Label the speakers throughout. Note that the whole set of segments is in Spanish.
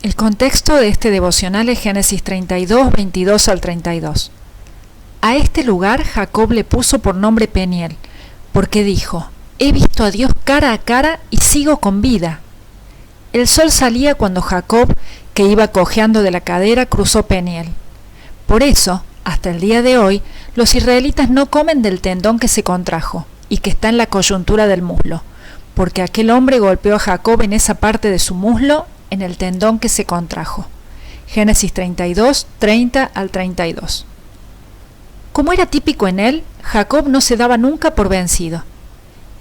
Speaker 1: El contexto de este devocional es Génesis 32, 22 al 32. A este lugar Jacob le puso por nombre Peniel, porque dijo: he visto a Dios cara a cara y sigo con vida. El sol salía cuando Jacob, que iba cojeando de la cadera, cruzó Peniel. Por eso, hasta el día de hoy, los israelitas no comen del tendón que se contrajo y que está en la coyuntura del muslo, porque aquel hombre golpeó a Jacob en esa parte de su muslo, en el tendón que se contrajo. Génesis 32, 30 al 32. Como era típico en él, Jacob no se daba nunca por vencido.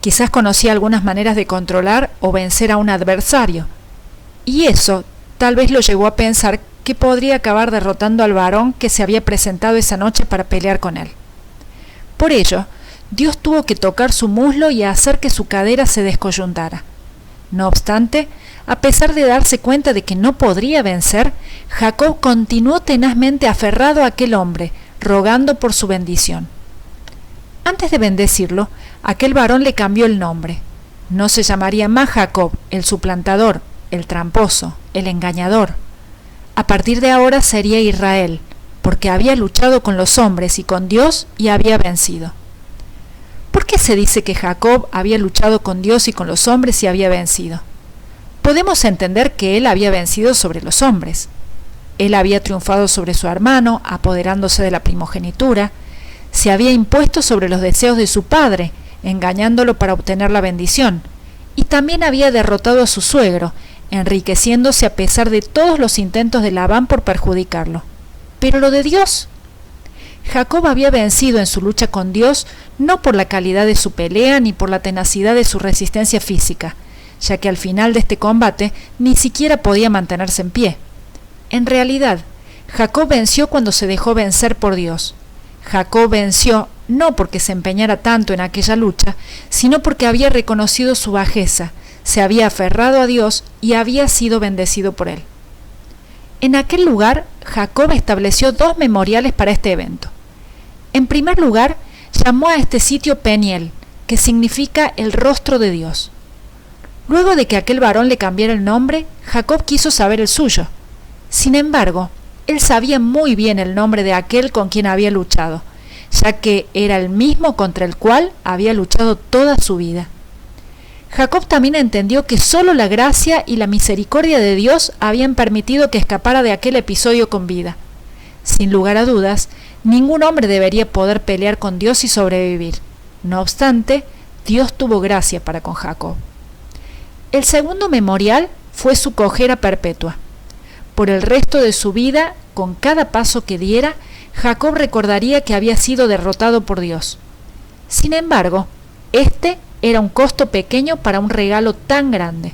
Speaker 1: Quizás conocía algunas maneras de controlar o vencer a un adversario, y eso tal vez lo llevó a pensar que podría acabar derrotando al varón que se había presentado esa noche para pelear con él. Por ello, Dios tuvo que tocar su muslo y hacer que su cadera se descoyuntara. No obstante, a pesar de darse cuenta de que no podría vencer, Jacob continuó tenazmente aferrado a aquel hombre, rogando por su bendición. Antes de bendecirlo, aquel varón le cambió el nombre. No se llamaría más Jacob, el suplantador, el tramposo, el engañador. A partir de ahora sería Israel, porque había luchado con los hombres y con Dios y había vencido. ¿Por qué se dice que Jacob había luchado con Dios y con los hombres y había vencido? Podemos entender que él había vencido sobre los hombres. Él había triunfado sobre su hermano, apoderándose de la primogenitura, se había impuesto sobre los deseos de su padre, engañándolo para obtener la bendición, y también había derrotado a su suegro, enriqueciéndose a pesar de todos los intentos de Labán por perjudicarlo. ¿Pero lo de Dios? Jacob había vencido en su lucha con Dios no por la calidad de su pelea ni por la tenacidad de su resistencia física, ya que al final de este combate ni siquiera podía mantenerse en pie. En realidad, Jacob venció cuando se dejó vencer por Dios. Jacob venció no porque se empeñara tanto en aquella lucha, sino porque había reconocido su bajeza, se había aferrado a Dios y había sido bendecido por él. En aquel lugar, Jacob estableció 2 memoriales para este evento. En primer lugar, llamó a este sitio Peniel, que significa el rostro de Dios. Luego de que aquel varón le cambiara el nombre, Jacob quiso saber el suyo. Sin embargo, él sabía muy bien el nombre de aquel con quien había luchado, ya que era el mismo contra el cual había luchado toda su vida. Jacob también entendió que solo la gracia y la misericordia de Dios habían permitido que escapara de aquel episodio con vida. Sin lugar a dudas, ningún hombre debería poder pelear con Dios y sobrevivir. No obstante, Dios tuvo gracia para con Jacob. El segundo memorial fue su cojera perpetua. Por el resto de su vida, con cada paso que diera, Jacob recordaría que había sido derrotado por Dios. Sin embargo, este era un costo pequeño para un regalo tan grande.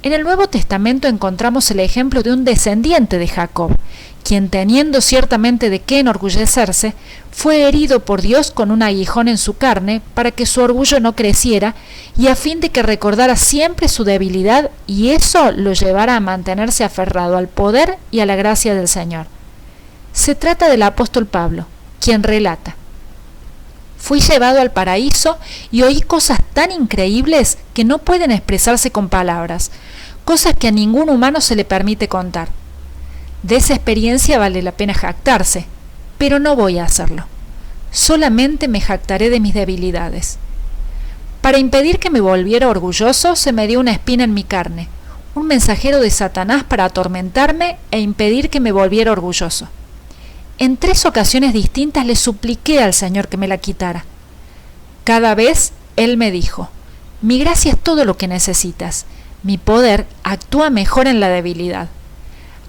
Speaker 1: En el Nuevo Testamento encontramos el ejemplo de un descendiente de Jacob, quien, teniendo ciertamente de qué enorgullecerse, fue herido por Dios con un aguijón en su carne para que su orgullo no creciera y a fin de que recordara siempre su debilidad y eso lo llevara a mantenerse aferrado al poder y a la gracia del Señor. Se trata del apóstol Pablo, quien relata: fui llevado al paraíso y oí cosas tan increíbles que no pueden expresarse con palabras, cosas que a ningún humano se le permite contar. De esa experiencia vale la pena jactarse, pero no voy a hacerlo. Solamente me jactaré de mis debilidades. Para impedir que me volviera orgulloso, se me dio una espina en mi carne, un mensajero de Satanás para atormentarme e impedir que me volviera orgulloso. En 3 ocasiones distintas le supliqué al Señor que me la quitara. Cada vez Él me dijo: mi gracia es todo lo que necesitas, mi poder actúa mejor en la debilidad.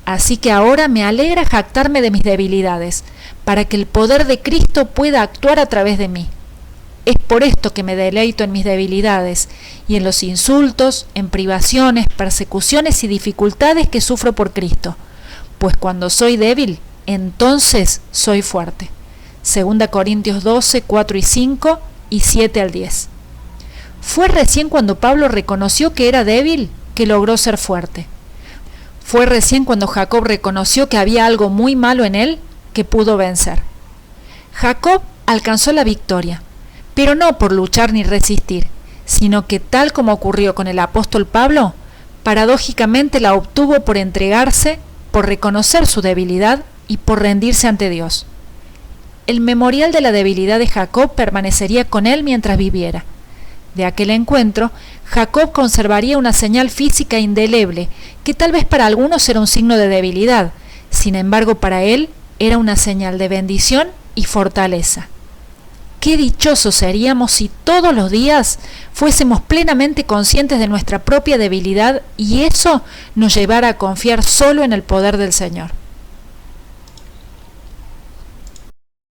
Speaker 1: Así que ahora me alegra jactarme de mis debilidades, para que el poder de Cristo pueda actuar a través de mí. Es por esto que me deleito en mis debilidades, y en los insultos, en privaciones, persecuciones y dificultades que sufro por Cristo, pues cuando soy débil, entonces soy fuerte. 2 Corintios 12, 4 y 5 y 7 al 10. Fue recién cuando Pablo reconoció que era débil que logró ser fuerte. Fue recién cuando Jacob reconoció que había algo muy malo en él que pudo vencer. Jacob alcanzó la victoria, pero no por luchar ni resistir, sino que tal como ocurrió con el apóstol Pablo, paradójicamente la obtuvo por entregarse, por reconocer su debilidad y por rendirse ante Dios. El memorial de la debilidad de Jacob permanecería con él mientras viviera. De aquel encuentro, Jacob conservaría una señal física indeleble, que tal vez para algunos era un signo de debilidad, sin embargo para él era una señal de bendición y fortaleza. Qué dichosos seríamos si todos los días fuésemos plenamente conscientes de nuestra propia debilidad y eso nos llevara a confiar solo en el poder del Señor.